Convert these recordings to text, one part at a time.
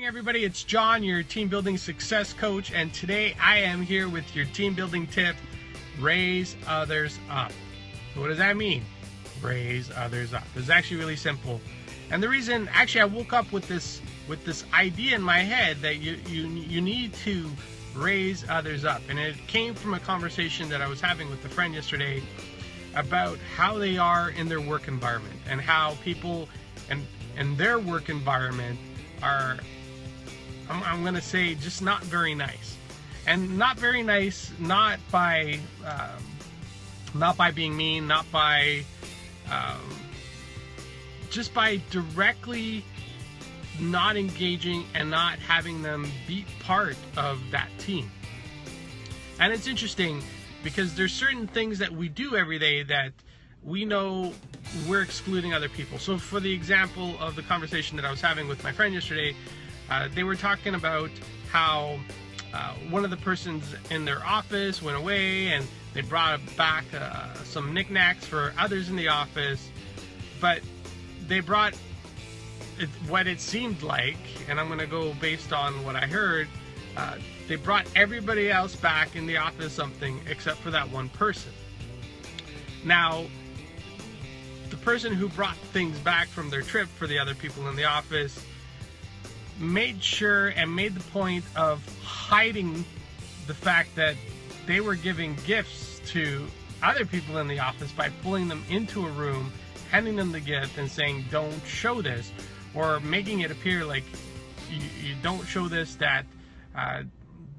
morning, everybody. It's John, your team building success coach, and today I am here with your team building tip: raise others up. What does that mean? Raise others up. It's actually really simple, and the reason, actually, I woke up with this idea in my head that you need to raise others up, and it came from a conversation that I was having with a friend yesterday about how they are in their work environment and how people and their work environment are, I'm going to say, just not very nice. And not very nice, not by being mean, not by, just by directly not engaging and not having them be part of that team. And it's interesting because there's certain things that we do every day that we know we're excluding other people. So for the example of the conversation that I was having with my friend yesterday, they were talking about how one of the persons in their office went away and they brought back some knickknacks for others in the office, but they brought what it seemed like, and I'm going to go based on what I heard, they brought everybody else back in the office something except for that one person. Now, the person who brought things back from their trip for the other people in the office made sure and made the point of hiding the fact that they were giving gifts to other people in the office by pulling them into a room, handing them the gift and saying, "Don't show this," or making it appear like you don't show this, that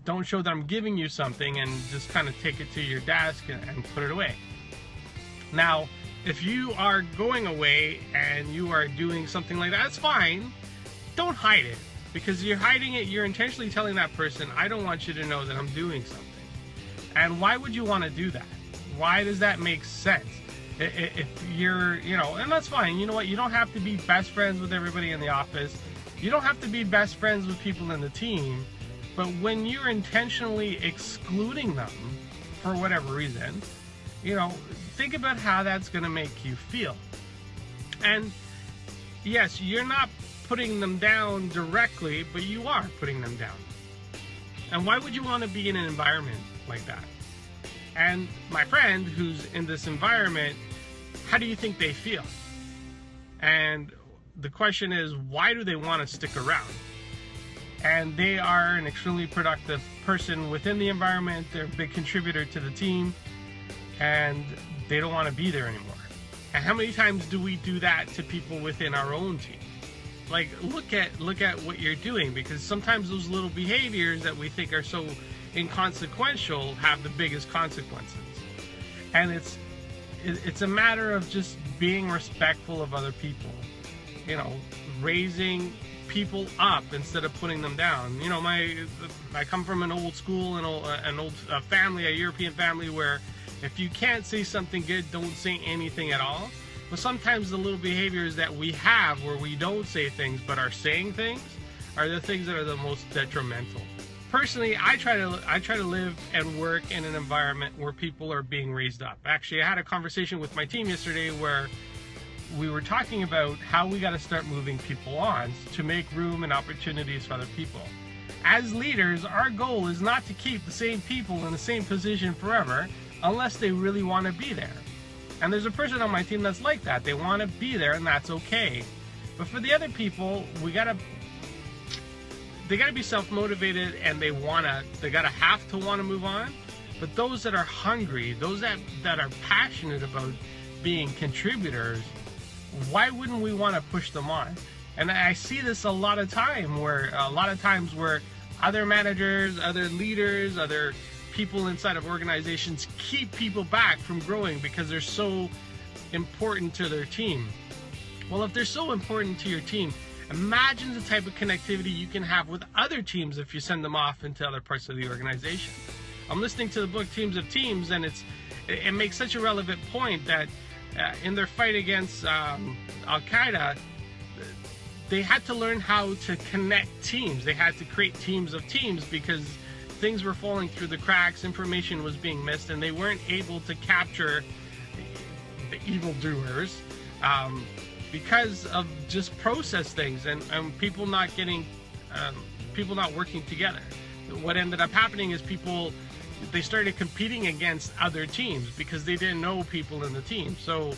don't show that I'm giving you something, and just kind of take it to your desk and put it away. Now, if you are going away and you are doing something like that, that's fine. Don't hide it, because you're hiding it. You're intentionally telling that person, "I don't want you to know that I'm doing something." And why would you want to do that? Why does that make sense? If you're, and that's fine. You know what? You don't have to be best friends with everybody in the office. You don't have to be best friends with people in the team. But when you're intentionally excluding them for whatever reason, think about how that's going to make you feel. And yes, you're not putting them down directly, but you are putting them down. And why would you want to be in an environment like that? And my friend who's in this environment, how do you think they feel? And the question is, why do they want to stick around? And they are an extremely productive person within the environment. They're a big contributor to the team, and they don't want to be there anymore. And how many times do we do that to people within our own team? Like, look at what you're doing, because sometimes those little behaviors that we think are so inconsequential have the biggest consequences. And it's a matter of just being respectful of other people, raising people up instead of putting them down. I come from an old school and an old family, a European family, where if you can't say something good, don't say anything at all. But sometimes the little behaviors that we have where we don't say things but are saying things are the things that are the most detrimental. Personally, I try to live and work in an environment where people are being raised up. Actually, I had a conversation with my team yesterday where we were talking about how we got to start moving people on to make room and opportunities for other people. As leaders, our goal is not to keep the same people in the same position forever unless they really want to be there. And there's a person on my team that's like that. They want to be there, and that's okay. But for the other people, they gotta be self-motivated, and they gotta have to want to move on. But those that are hungry, those that are passionate about being contributors, why wouldn't we want to push them on? And I see this a lot of times where other managers, other leaders, other people inside of organizations keep people back from growing because they're so important to their team. Well, if they're so important to your team, imagine the type of connectivity you can have with other teams if you send them off into other parts of the organization. I'm listening to the book Teams of Teams, and it makes such a relevant point that in their fight against Al-Qaeda, they had to learn how to connect teams. They had to create teams of teams because things were falling through the cracks, information was being missed, and they weren't able to capture the evildoers because of just process things and people not getting people not working together. What ended up happening is they started competing against other teams because they didn't know people in the team. So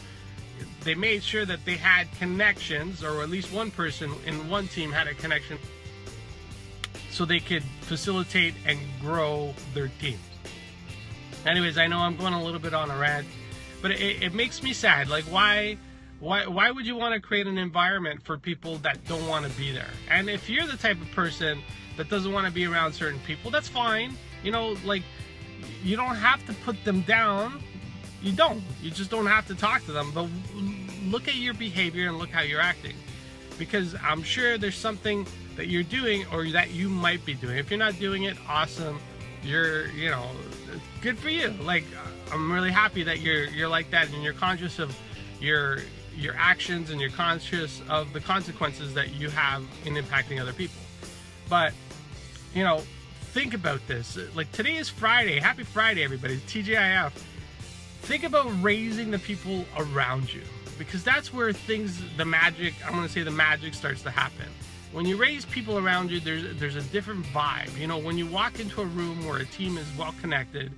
they made sure that they had connections, or at least one person in one team had a connection, so they could facilitate and grow their teams. Anyways, I know I'm going a little bit on a rant, but it makes me sad. Like, why would you want to create an environment for people that don't want to be there? And if you're the type of person that doesn't want to be around certain people, that's fine. You know, like, you don't have to put them down. You don't. You just don't have to talk to them. But look at your behavior and look how you're acting. Because I'm sure there's something that you're doing or that you might be doing. If you're not doing it, awesome. You're good for you. Like, I'm really happy that you're like that, and you're conscious of your actions, and you're conscious of the consequences that you have in impacting other people. But, think about this. Like, today is Friday. Happy Friday, everybody. TGIF. Think about raising the people around you, because that's where the magic starts to happen. When you raise people around you, there's a different vibe. When you walk into a room where a team is well connected,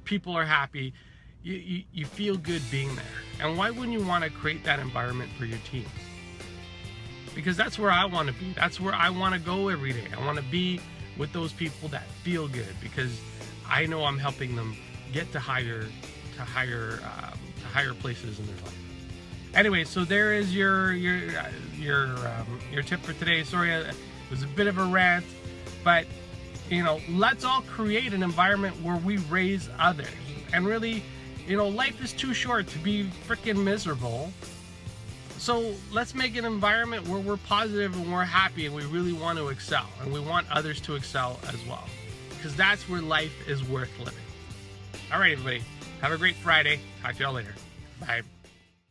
people are happy, you feel good being there. And why wouldn't you want to create that environment for your team? Because that's where I want to be. That's where I want to go every day. I want to be with those people that feel good, because I know I'm helping them get to higher places in their life. Anyway, so there is your tip for today. Sorry, it was a bit of a rant, but let's all create an environment where we raise others. And really, life is too short to be freaking miserable. So let's make an environment where we're positive and we're happy and we really want to excel, and we want others to excel as well, because that's where life is worth living. All right, everybody, have a great Friday. Talk to y'all later. Bye.